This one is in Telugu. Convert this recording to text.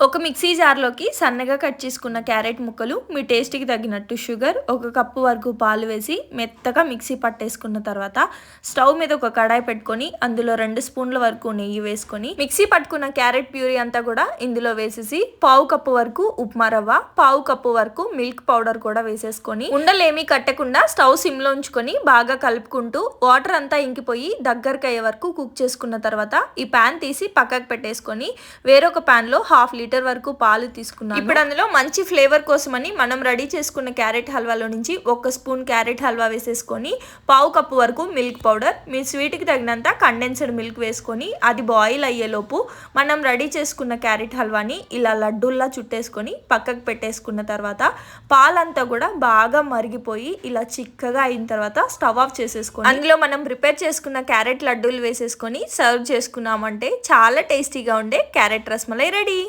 ఒక మిక్సీ జార్‌లోకి సన్నగా కట్ చేసుకున్న క్యారెట్ ముక్కలు, మీ టేస్ట్‌కి తగినట్టు షుగర్, ఒక కప్పు వరకు పాలు వేసి మెత్తగా మిక్సీ పట్టేసుకున్న తర్వాత స్టవ్ మీద ఒక కడాయి పెట్టుకొని అందులో 2 స్పూన్ల వరకు నెయ్యి వేసుకొని మిక్సీ పట్టుకున్న క్యారెట్ ప్యూరీ అంతా కూడా ఇందులో వేసేసి పావు కప్పు వరకు ఉప్మా రవ్వ, పావు కప్పు వరకు మిల్క్ పౌడర్ కూడా వేసేసుకొని ఉండలేమీ కట్టకుండా స్టవ్ సిమ్‌లో ఉంచుకొని బాగా కలుపుకుంటూ వాటర్ అంతా ఇంకిపోయి దగ్గరికి అయ్యే వరకు కుక్ చేసుకున్న తర్వాత ఈ పాన్ తీసి పక్కకు పెట్టేసుకొని వేరొక పాన్‌లో హాఫ్ లీటర్ వరకు పాలు తీసుకున్నాను. ఇప్పుడు అందులో మంచి ఫ్లేవర్ కోసమని మనం రెడీ చేసుకున్న క్యారెట్ హల్వాలో నుంచి 1 స్పూన్ క్యారెట్ హల్వా వేసేసుకొని పావు కప్పు వరకు మిల్క్ పౌడర్, మీ స్వీట్కి తగినంత కండెన్స్డ్ మిల్క్ వేసుకొని అది బాయిల్ అయ్యేలోపు మనం రెడీ చేసుకున్న క్యారెట్ హల్వాని ఇలా లడ్డూల్లా చుట్టేసుకొని పక్కకు పెట్టేసుకున్న తర్వాత పాలంతా కూడా బాగా మరిగిపోయి ఇలా చిక్కగా అయిన తర్వాత స్టవ్ ఆఫ్ చేసేసుకొని అందులో మనం ప్రిపేర్ చేసుకున్న క్యారెట్ లడ్డూలు వేసేసుకొని సర్వ్ చేసుకున్నామంటే చాలా టేస్టీగా ఉండే క్యారెట్ రస్మలై రెడీ.